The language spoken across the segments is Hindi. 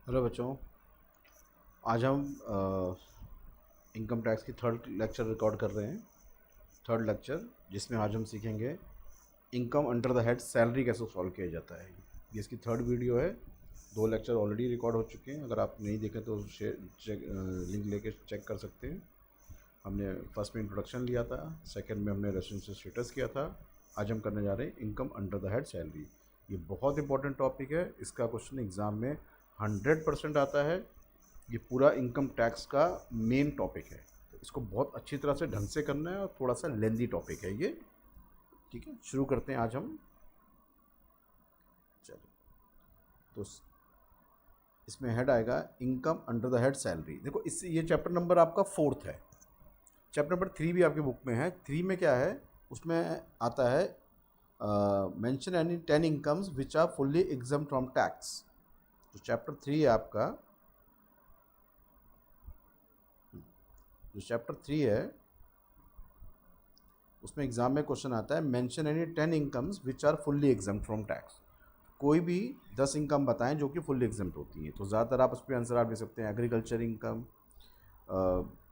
हेलो बच्चों। आज हम इनकम टैक्स की थर्ड लेक्चर रिकॉर्ड कर रहे हैं। थर्ड लेक्चर जिसमें आज हम सीखेंगे income under the head salary कैसे सॉल्व किया जाता है। ये इसकी थर्ड वीडियो है। दो लेक्चर ऑलरेडी रिकॉर्ड हो चुके हैं। अगर आप नहीं देखें तो लिंक लेके चेक कर सकते हैं। हमने फर्स्ट में इंट्रोडक्शन लिया था, सेकंड में हमने रेफरेंस स्टेटस किया था। आज हम करने जा रहे हैं income under the head salary. ये बहुत इंपॉर्टेंट टॉपिक है। इसका क्वेश्चन एग्ज़ाम में 100% आता है। ये पूरा इनकम टैक्स का मेन टॉपिक है, तो इसको बहुत अच्छी तरह से ढंग से करना है और थोड़ा सा लेंदी टॉपिक है ये। ठीक है, शुरू करते हैं आज हम। चलिए, तो इसमें हेड आएगा income under the head salary. देखो, इससे ये चैप्टर नंबर आपका 4th है। चैप्टर नंबर 3 भी आपकी बुक में है। 3 में क्या है, उसमें आता है mention any 10 incomes which are fully exempt from tax. तो चैप्टर 3 है आपका, जो चैप्टर 3 है उसमें एग्जाम में क्वेश्चन आता है mention any 10 incomes which are fully exempt from tax. कोई भी 10 इनकम बताएं जो कि फुल्ली एग्जम्प्ट होती हैं। तो ज़्यादातर आप उस पर आंसर आप दे सकते हैं agriculture income,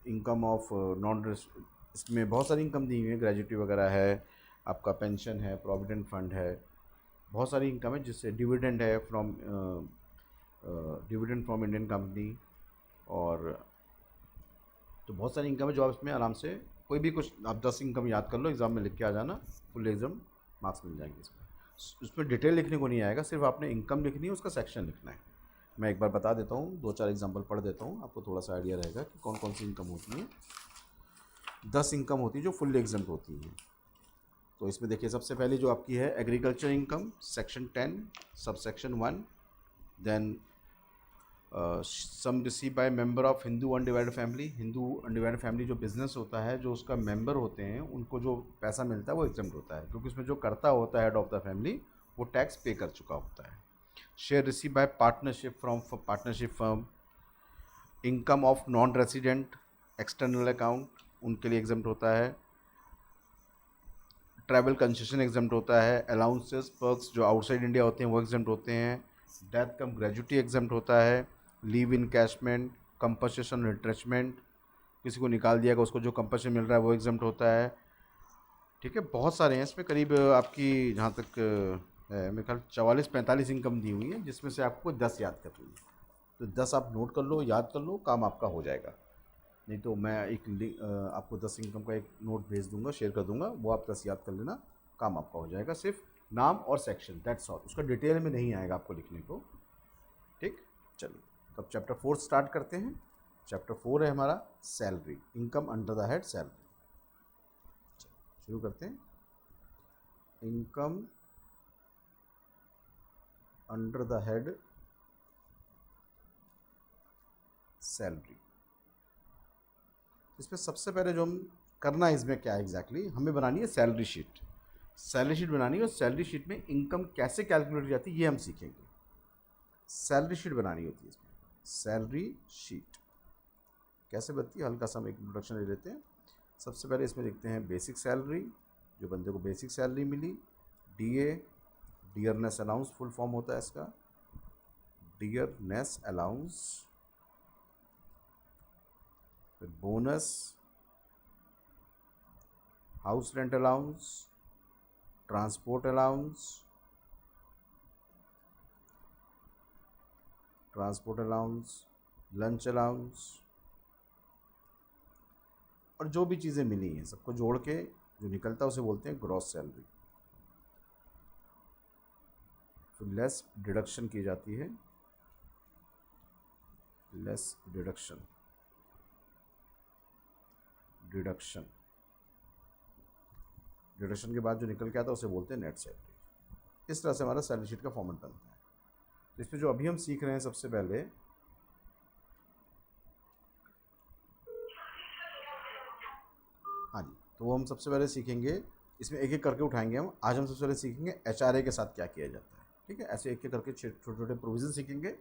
income of non, इसमें बहुत सारी इनकम दी हुई है, ग्रेजुएटी वगैरह है, आपका पेंशन है, प्रोविडेंट फंड है, बहुत सारी इनकम है। जिससे डिविडेंड है from dividend from Indian company, और तो बहुत सारी इनकम है जो आप इसमें आराम से कोई भी कुछ आप 10 इनकम याद कर लो, एग्ज़ाम में लिख के आ जाना, फुल एग्ज़ाम मार्क्स मिल जाएंगे इसमें। उसमें डिटेल लिखने को नहीं आएगा, सिर्फ आपने इनकम लिखनी है, उसका सेक्शन लिखना है। मैं एक बार बता देता हूँ, 2-4 एग्जाम्पल पढ़ देता हूँ, आपको थोड़ा सा आइडिया रहेगा कि कौन कौन सी इनकम होती है। 10 इनकम होती है जो फुल एग्जाम्प्ट होती हैं। तो इसमें देखिए, सबसे पहले जो आपकी है एग्रीकल्चर इनकम, सेक्शन 10 सब section 1। Then sum receive by member of Hindu undivided family. Hindu undivided family जो बिजनेस होता है, जो उसका मेंबर होते हैं, उनको जो पैसा मिलता है वो एग्जम्प्ट होता है, क्योंकि उसमें जो करता होता है हेड ऑफ द फैमिली वो टैक्स पे कर चुका होता है। Share receive by partnership from partnership firm. Income of non resident external account, उनके लिए एग्जम्प्ट होता है। ट्रैवल कंसेशन एग्जम्प्ट होता है। अलाउंसेस पर्क्स जो आउटसाइड इंडिया होते हैं वो एग्जम्प्ट होते हैं। डेथ कम ग्रेजुटी एग्जम्प्ट होता है। लीव इनकैशमेंट, कंपनसेशन रिट्रेचमेंट, किसी को निकाल दिया गया उसको जो कंपनसेशन मिल रहा है वो एग्जम्प्ट होता है। ठीक है, बहुत सारे हैं इसमें, करीब आपकी जहाँ तक है मेरे ख्याल 44-45 इनकम दी हुई है, जिसमें से आपको 10 याद करनी है। तो 10 आप नोट कर लो, याद कर लो, काम आपका हो जाएगा। नहीं तो मैं एक आपको 10 इनकम का एक नोट भेज दूंगा, शेयर कर दूंगा, वो आप 10 याद कर लेना, काम आपका हो जाएगा। सिर्फ नाम और सेक्शन, दैट्स ऑल, उसका डिटेल में नहीं आएगा आपको लिखने को। ठीक, चलिए, तब चैप्टर 4 स्टार्ट करते हैं। चैप्टर 4 है हमारा salary, income under the head salary. शुरू करते हैं। Income under the head salary. इसमें सबसे पहले जो हम करना है, इसमें क्या है एग्जैक्टली, हमें बनानी है सैलरी शीट। सैलरी शीट बनानी है और सैलरी शीट में इनकम कैसे कैलकुलेट की जाती है ये हम सीखेंगे। सैलरी शीट बनानी होती है इसमें। सैलरी शीट कैसे बनती है, हल्का सा हम एक इंट्रोडक्शन ले लेते हैं। सबसे पहले इसमें देखते हैं बेसिक सैलरी, जो बंदे को बेसिक सैलरी मिली। DA, dearness allowance full form होता है इसका, डियरनेस अलाउंस। फिर bonus, house rent allowance, transport allowance, lunch allowance, और जो भी चीज़ें मिली हैं सबको जोड़ के जो निकलता है उसे बोलते हैं ग्रॉस सैलरी। फिर लेस डिडक्शन की जाती है, लेस डिडक्शन, डिडक्शन डिडक्शन के बाद जो निकल के आता है उसे बोलते हैं नेट सैलरी। इस तरह से हमारा सैलरी शीट का फॉर्मेट बनता है। तो इसमें जो अभी हम सीख रहे हैं, सबसे पहले हाँ जी, तो वो हम सबसे पहले सीखेंगे, इसमें एक एक करके उठाएंगे हम। आज हम सबसे पहले सीखेंगे एचआरए के साथ क्या किया जाता है। ठीक है, ऐसे एक एक करके छोटे छोटे प्रोविज़न सीखेंगे,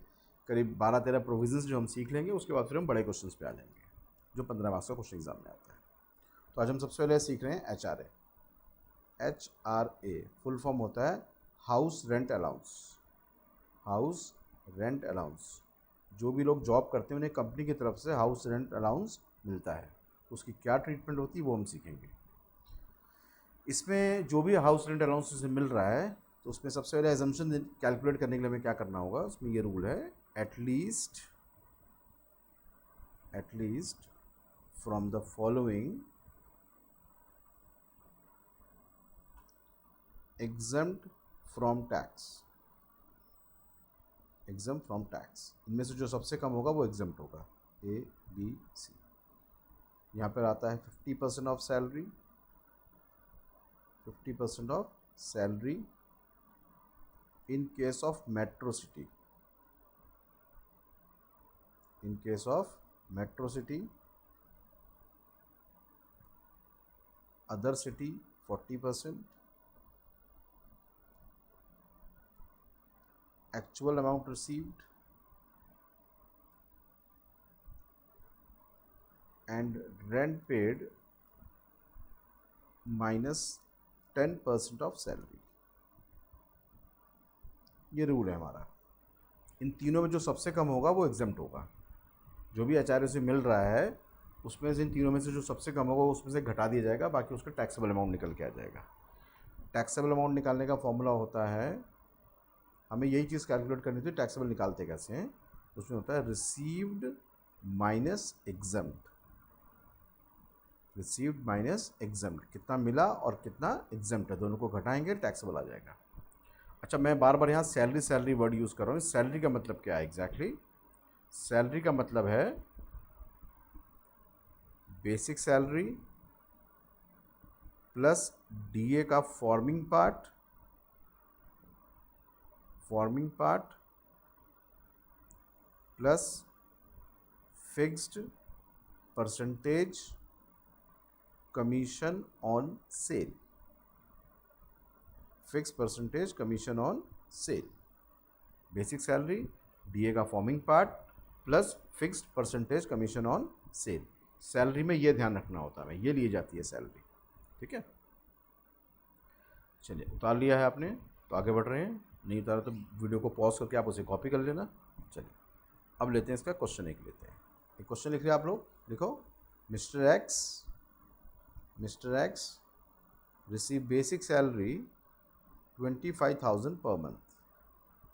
करीब 12-13 प्रोविजंस जो हम सीख लेंगे, उसके बाद फिर हम बड़े क्वेश्चंस पे आ जाएंगे जो 15 मार्क्स का क्वेश्चन एग्जाम में आता है। तो आज हम सबसे पहले सीख रहे हैं एचआरए। एचआरए फुल फॉर्म होता है house rent allowance. House rent allowance जो भी लोग जॉब करते हैं उन्हें कंपनी की तरफ से हाउस रेंट अलाउंस मिलता है, उसकी क्या ट्रीटमेंट होती है वो हम सीखेंगे। इसमें जो भी हाउस रेंट अलाउंस से मिल रहा है तो उसमें सबसे पहले एजम्पशन कैलकुलेट करने के लिए हमें क्या करना होगा, उसमें ये रूल है, at least from the following exempt from tax, इनमें से जो सबसे कम होगा वो एग्जम्प्ट होगा, ए बी सी। यहाँ पर आता है 50% of salary, 50% of salary in case of metro city, other city 40%, actual amount received and rent paid minus 10% of salary। ये रूल है हमारा। इन तीनों में जो सबसे कम होगा वो एग्जम्प्ट होगा। जो भी एचआरए से मिल रहा है उसमें से इन तीनों में से जो सबसे कम होगा उसमें से घटा दिया जाएगा, बाकी उसका टैक्सेबल अमाउंट निकल के आ जाएगा। टैक्सेबल अमाउंट निकालने का फॉर्मूला होता है, हमें यही चीज़ कैलकुलेट करनी थी, टैक्सेबल निकालते कैसे हैं, उसमें होता है रिसीव्ड माइनस एग्जम्प्ट, कितना मिला और कितना एग्जम्प्ट है, दोनों को घटाएंगे टैक्सेबल आ जाएगा। अच्छा, मैं बार बार यहाँ सैलरी वर्ड यूज़ कर रहा हूँ। सैलरी का मतलब क्या है एग्जैक्टली? सैलरी का मतलब है बेसिक सैलरी प्लस डीए का forming part plus fixed percentage commission on sale, basic salary, DA का forming part plus fixed percentage commission on sale. Salary में ये ध्यान रखना होता है, ये ली जाती है सैलरी। ठीक है, चलिए उतार लिया है आपने तो आगे बढ़ रहे हैं, नहीं उतारा तो वीडियो को पॉज करके आप उसे कॉपी कर लेना। चलिए अब लेते हैं इसका क्वेश्चन एक लेते हैं। एक क्वेश्चन लिख लिया आप लोग, लिखो। Mister x receive basic salary 25,000 per month,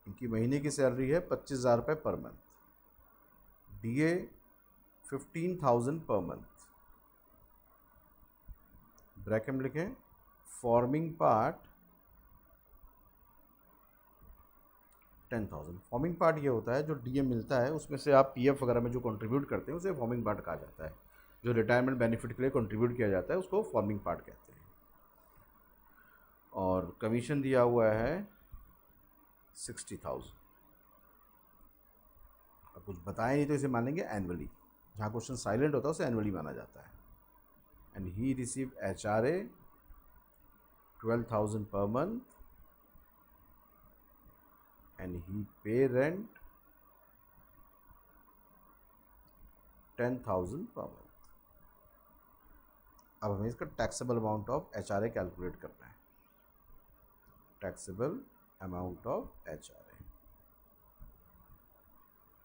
इनकी महीने की सैलरी है 25,000 रुपये per month, DA 15,000 per month, bracket में लिखें फॉर्मिंग पार्ट 10,000। फॉर्मिंग पार्ट ये होता है जो डीए मिलता है उसमें से आप पीएफ वगैरह में जो कंट्रीब्यूट करते हैं उसे फॉर्मिंग पार्ट कहा जाता है। जो रिटायरमेंट बेनिफिट के लिए कंट्रीब्यूट किया जाता है उसको फॉर्मिंग पार्ट कहते हैं। और कमीशन दिया हुआ है 60,000। अब कुछ बताए नहीं तो इसे मानेंगे एनुअली, जहाँ क्वेश्चन साइलेंट होता है उसे एनुअली माना जाता है। And he receive HRA 12,000 per month and he pay rent 10,000 per month। अब हमें इसका taxable amount of HRA calculate करना है। टैक्सेबल अमाउंट ऑफ HRA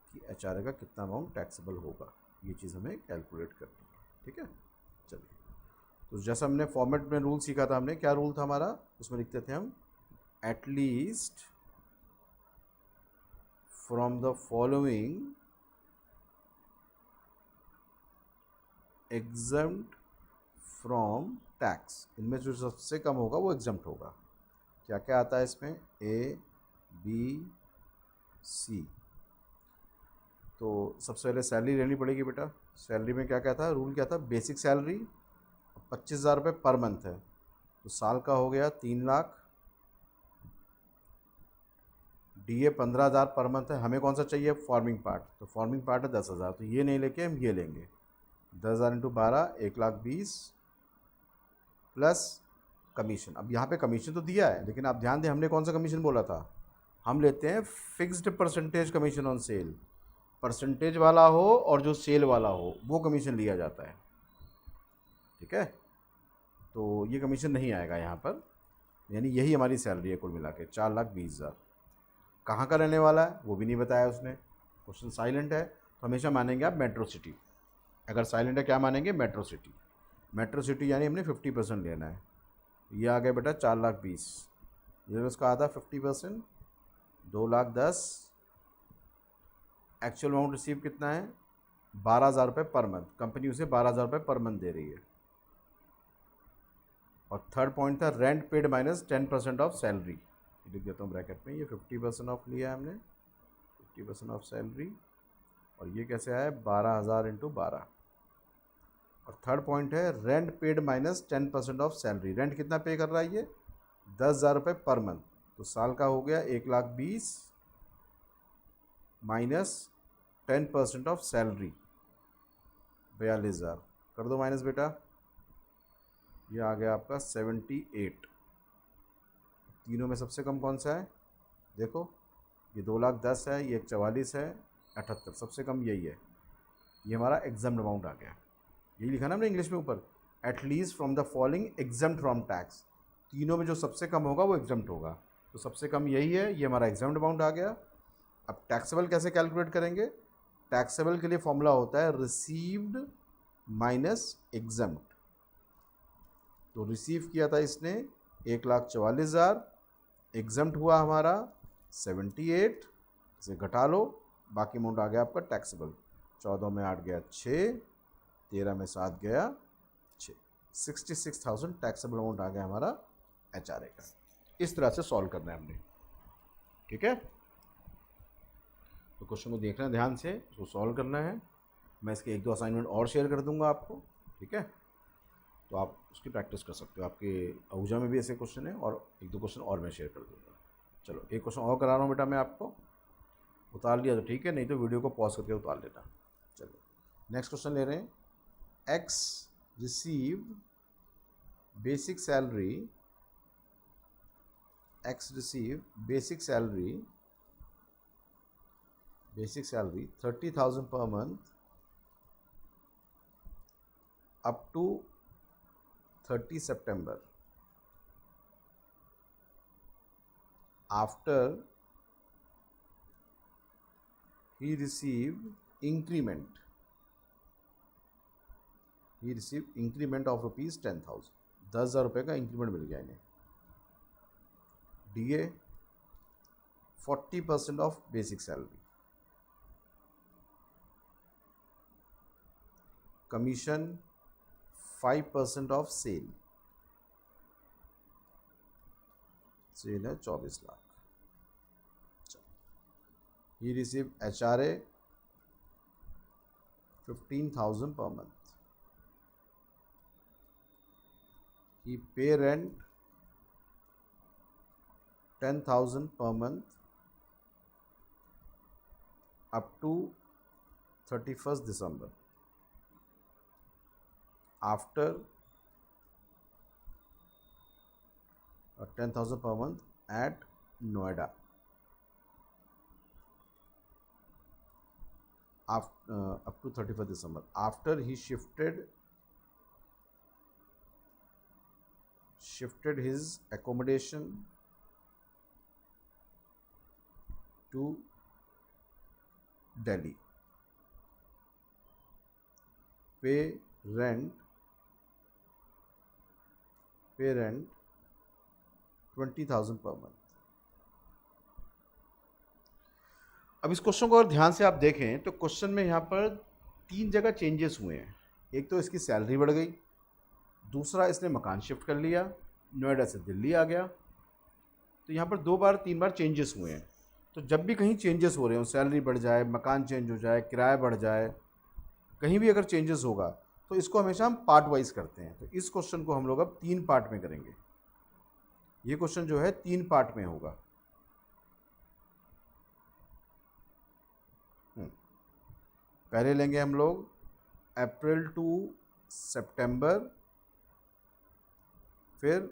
कि HRA का कितना अमाउंट टैक्सेबल होगा, ये चीज़ हमें कैलकुलेट करनी है। ठीक है, चलिए तो जैसा हमने फॉर्मेट में रूल सीखा था, हमने क्या रूल था हमारा, उसमें लिखते थे हम at least from the following exempt from tax, इनमें जो सबसे कम होगा वो एग्जम्प्ट होगा। क्या क्या आता है इसमें, ए बी सी। तो सबसे पहले सैलरी लेनी पड़ेगी बेटा। सैलरी में क्या क्या था, रूल क्या था, बेसिक सैलरी 25,000 रुपये पर मंथ है तो साल का हो गया 3 लाख। डीए 15,000 पर मंथ है, हमें कौन सा चाहिए, फॉर्मिंग पार्ट, तो फॉर्मिंग पार्ट है 10,000, तो ये नहीं लेके हम ये लेंगे 10,000 इंटू 12 1,20,000 प्लस कमीशन। अब यहाँ पे कमीशन तो दिया है लेकिन आप ध्यान दें हमने कौन सा कमीशन बोला था, हम लेते हैं fixed percentage commission on cell. Percentage वाला हो और जो सेल वाला हो वो कमीशन लिया जाता है। ठीक है, तो ये कमीशन नहीं आएगा यहाँ पर, यानी यही हमारी सैलरी है कुल मिला के 4,20,000। कहाँ का रहने वाला है वो भी नहीं बताया उसने, क्वेश्चन साइलेंट है तो हमेशा मानेंगे आप मेट्रो सिटी। अगर साइलेंट है क्या मानेंगे? Metro city. मेट्रो सिटी यानी हमने 50% लेना है। ये आ गया बेटा 4,20,000। ये उसका आधा 50%, 2,10,000। एक्चुअल अमाउंट रिसीव कितना है? 12,000 रुपये पर मंथ। कंपनी उसे 12,000 रुपये पर मंथ दे रही है। और थर्ड पॉइंट था rent paid minus 10% of salary. लिख देता हूँ ब्रैकेट में, ये 50% ऑफ लिया है हमने, 50% ऑफ सैलरी। और ये कैसे आया? 12,000 इंटू 12। और थर्ड पॉइंट है rent paid minus 10% of salary. Rent कितना पे कर रहा है ये? 10,000 रुपये पर मंथ। तो साल का हो गया 1,20,000 माइनस 10% ऑफ सैलरी 42,000। कर दो माइनस बेटा, ये आ गया आपका 78। तीनों में सबसे कम कौन सा है? देखो, ये 2,10,000 है, ये 44 है, 78। सबसे कम यही है। ये हमारा एग्जाम अमाउंट आ गया। यही लिखा ना हमने इंग्लिश में ऊपर, at least from the following examined from tax. तीनों में जो सबसे कम होगा वो एग्जाम्ड होगा। तो सबसे कम यही है, ये हमारा एग्जाम्ड अमाउंट आ गया। अब टैक्सेबल कैसे कैलकुलेट करेंगे? टैक्सेबल के लिए फॉर्मूला होता है रिसीव्ड माइनस एग्जाम्ड। तो रिसीव किया था इसने 1,44,000, एग्जाम्ड हुआ हमारा 78, इसे घटा लो, बाकी अमाउंट आ गया आपका टैक्सेबल। 14 में 8 गया 6, 13 में 7 गया 6, 66,000 टैक्सेबल अमाउंट आ गया हमारा HRA का। इस तरह से सॉल्व करना है हमने, ठीक है। तो क्वेश्चन को देखना ध्यान से, उसको सॉल्व करना है। मैं इसके 1-2 असाइनमेंट और शेयर कर दूंगा आपको, ठीक है। तो आप उसकी प्रैक्टिस कर सकते हो। आपके आहूजा में भी ऐसे क्वेश्चन है और 1-2 क्वेश्चन और मैं शेयर कर दूंगा। चलो एक क्वेश्चन और करा रहा हूँ बेटा मैं आपको। उतार लिया तो ठीक है, नहीं तो वीडियो को पॉज करके उतार लेना। चलो नेक्स्ट क्वेश्चन ले रहे हैं। X received basic salary, X received basic salary 30,000 per month up to 30 September. After he received increment of rupees 10,000। 10,000 रुपये का इंक्रीमेंट मिल गया इन्हें। DA 40% of basic salary, commission 5% of sale है 24 lakh. He receive HRA 15,000 per month। He pay rent 10,000 per month up to 31st December. After 10,000 per month at Noida. Up to 31st December. After he shifted his accommodation to Delhi. Pay rent 20,000 per month। अब इस क्वेश्चन को अगर ध्यान से आप देखें तो क्वेश्चन में यहाँ पर 3 जगह चेंजेस हुए हैं। एक तो इसकी सैलरी बढ़ गई, दूसरा इसने मकान शिफ्ट कर लिया, नोएडा से दिल्ली आ गया। तो यहाँ पर 2 बार 3 बार चेंजेस हुए हैं। तो जब भी कहीं चेंजेस हो रहे हो, सैलरी बढ़ जाए, मकान चेंज हो जाए, किराया बढ़ जाए, कहीं भी अगर चेंजेस होगा तो इसको हमेशा हम पार्ट वाइज करते हैं। तो इस क्वेश्चन को हम लोग अब 3 पार्ट में करेंगे। ये क्वेश्चन जो है 3 पार्ट में होगा। पहले लेंगे हम लोग अप्रैल टू सितंबर, फिर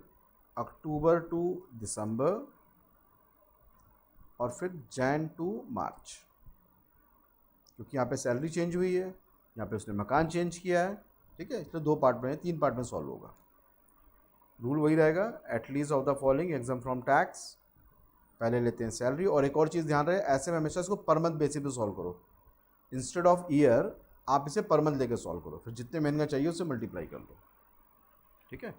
अक्टूबर टू दिसंबर, और फिर जैन टू मार्च। क्योंकि यहाँ पे सैलरी चेंज हुई है, यहाँ पे उसने मकान चेंज किया है, ठीक है। इसलिए 2 पार्ट में, 3 पार्ट में सॉल्व होगा। रूल वही रहेगा, at least of the following exam from tax, पहले लेते हैं सैलरी। और एक और चीज़ ध्यान रहे, ऐसे में हमेशा इसको पर मंथ बेसिस पे सॉल्व करो, इंस्टेड ऑफ ईयर आप इसे पर मंथ लेके सॉल्व करो, फिर जितने महीने का चाहिए उससे मल्टीप्लाई कर लो। ठीक है,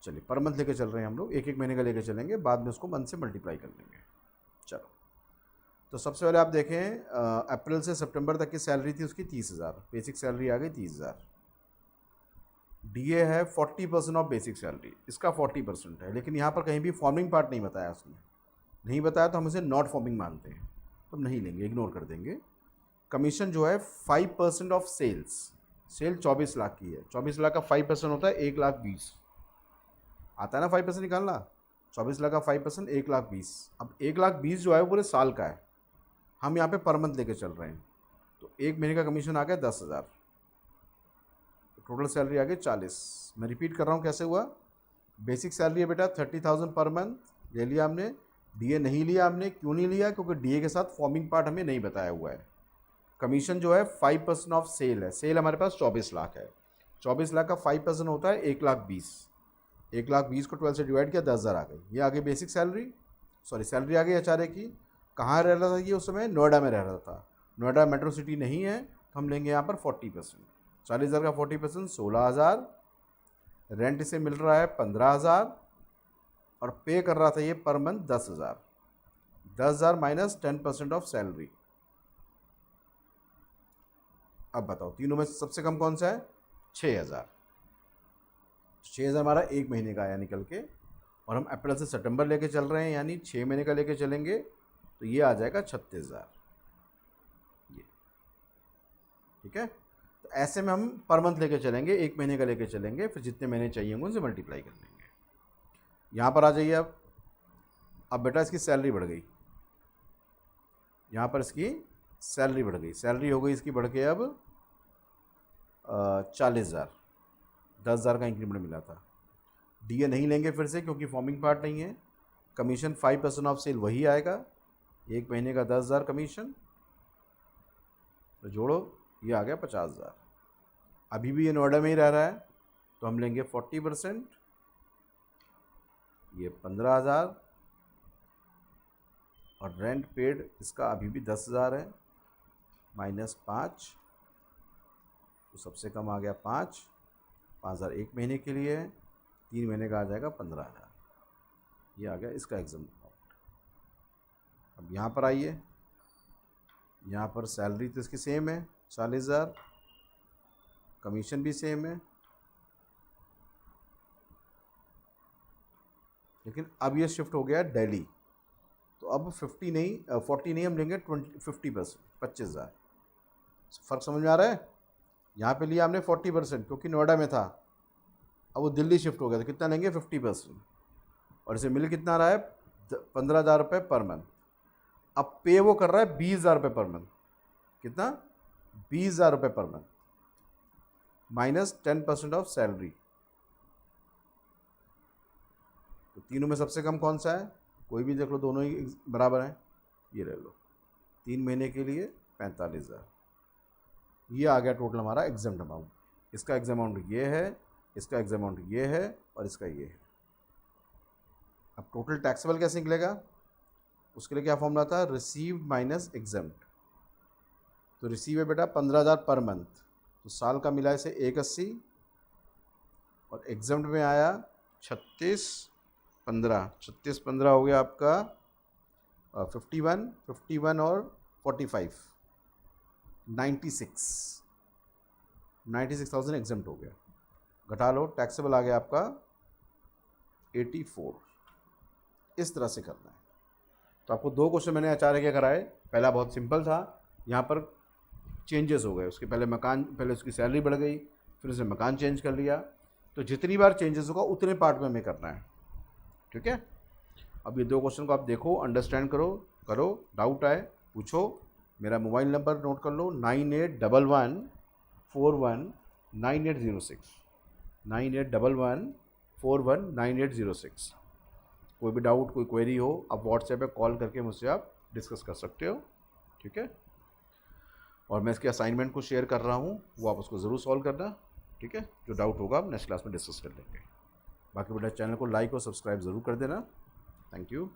चलिए पर मंथ लेके चल रहे हैं हम लोग, एक एक महीने का लेके चलेंगे, बाद में उसको मंथ से मल्टीप्लाई कर लेंगे। चलो, तो सबसे पहले आप देखें अप्रैल से सितंबर तक की सैलरी थी उसकी 30,000, बेसिक सैलरी आ गई 30,000। डीए है 40% ऑफ बेसिक सैलरी, इसका 40% है, लेकिन यहाँ पर कहीं भी फॉर्मिंग पार्ट नहीं बताया उसने, नहीं बताया तो हम इसे नॉट फॉर्मिंग मानते हैं, तो नहीं लेंगे, इग्नोर कर देंगे। कमीशन जो है 5% ऑफ सेल्स, सेल 24 लाख की है, 24 लाख का 5% होता है 1,20,000, आता है ना 5% निकालना, 24 लाख का 5% 1,20,000। अब 1,20,000 जो है वो पूरे साल का है, हम यहाँ पे पर मंथ लेके चल रहे हैं, तो एक महीने का कमीशन आ गया 10,000, टोटल सैलरी आ गई 40। मैं रिपीट कर रहा हूँ कैसे हुआ। बेसिक सैलरी है बेटा 30,000 पर मंथ, ले लिया हमने। डीए नहीं लिया हमने, क्यों नहीं लिया, क्योंकि डीए के साथ फॉर्मिंग पार्ट हमें नहीं बताया हुआ है। कमीशन जो है 5% ऑफ सेल है, सेल हमारे पास 24 लाख है, 24 लाख का 5% होता है 1,20,000, 1,20,000 को 12 से डिवाइड किया 10,000 आ गई, ये आ गई बेसिक सैलरी, सॉरी सैलरी आ गई एचआरए की। कहाँ रह रहा था ये उस समय, नोएडा में रह रहा था, नोएडा मेट्रो सिटी नहीं है, तो हम लेंगे यहाँ पर 40%, 40,000 का 40% 16,000, रेंट से मिल रहा है 15,000, और पे कर रहा था ये per month 10,000, 10,000 minus 10% of salary. अब बताओ तीनों में सबसे कम कौन सा है, 6,000, 6,000 हमारा एक महीने का आया निकल के, और हम अप्रैल से सितंबर लेके चल रहे हैं, यानी 6 महीने का लेके चलेंगे, तो ये आ जाएगा 36,000, ये ठीक है। तो ऐसे में हम पर मंथ लेके चलेंगे, एक महीने का लेके चलेंगे, फिर जितने महीने चाहिए होंगे उनसे मल्टीप्लाई कर लेंगे। यहाँ पर आ जाइए अब बेटा इसकी सैलरी बढ़ गई, यहाँ पर इसकी सैलरी बढ़ गई, सैलरी हो गई इसकी बढ़ के अब 40,000, 10,000 का इंक्रीमेंट मिला था। डीए नहीं लेंगे फिर से क्योंकि फॉर्मिंग पार्ट नहीं है। कमीशन 5% ऑफ सेल वही आएगा, एक महीने का 10,000 कमीशन, तो जोड़ो ये आ गया 50,000। अभी भी ये नोएडा में ही रह रहा है, तो हम लेंगे 40%, ये 15,000, और रेंट पेड इसका अभी भी 10,000 है, माइनस 5, तो सबसे कम आ गया 5,000 एक महीने के लिए, 3 महीने का आ जाएगा 15,000, ये आ गया इसका एग्जाम अमाउंट। अब यहाँ पर आइए, यहाँ पर सैलरी तो इसकी सेम है 40,000, कमीशन भी सेम है, लेकिन अब ये शिफ्ट हो गया दिल्ली, तो अब 40 नहीं हम लेंगे 50%, 25,000। फ़र्क समझ में आ रहा है। यहाँ पे लिया हमने 40% क्योंकि नोएडा में था, अब वो दिल्ली शिफ्ट हो गया, तो कितना लेंगे 50%, और इसे मिल कितना रहा है 15,000 रुपये पर मंथ। अब पे वो कर रहा है 20,000 रुपये पर मंथ, कितना 20,000 रुपये per month, minus 10% of salary. तो तीनों में सबसे कम कौन सा है, कोई भी देख लो, दोनों ही बराबर हैं, ये ले लो, 3 महीने के लिए 45,000, ये आ गया टोटल हमारा एग्जाम अमाउंट। इसका एग्जाम अमाउंट ये है, इसका एग्जाम अमाउंट ये है, और इसका ये है। अब टोटल टैक्सेबल कैसे निकलेगा, उसके लिए क्या फॉर्मूला था, रिसीव्ड माइनस एग्जाम्प्ट। तो रिसीव है बेटा 15,000 पर मंथ, तो साल का मिला इसे 180, और एग्जाम्प्ट में आया 36,15, 36,15 हो गया आपका 51 और 45, 96,000 एग्जाम्प्ट हो गया। घटा लो, टैक्सेबल आ गया आपका 84। इस तरह से करना है। तो आपको 2 क्वेश्चन मैंने एचआरए के कराए, पहला बहुत सिंपल था, यहाँ पर चेंजेस हो गए, उसके पहले उसकी सैलरी बढ़ गई, फिर उसने मकान चेंज कर लिया, तो जितनी बार चेंजेस होगा उतने पार्ट में हमें करना है, ठीक है। अब ये 2 क्वेश्चन को आप देखो, अंडरस्टैंड करो, डाउट आए पूछो। मेरा मोबाइल नंबर नोट कर लो, 9811419806, 9811419806। कोई भी डाउट, कोई क्वेरी हो, आप व्हाट्सएप पे कॉल करके मुझसे आप डिस्कस कर सकते हो, ठीक है। और मैं इसके असाइनमेंट को शेयर कर रहा हूँ, वो आप उसको ज़रूर सॉल्व करना, ठीक है। जो डाउट होगा आप नेक्स्ट क्लास में डिस्कस कर लेंगे। बाकी बेटा चैनल को लाइक और सब्सक्राइब ज़रूर कर देना। Thank you.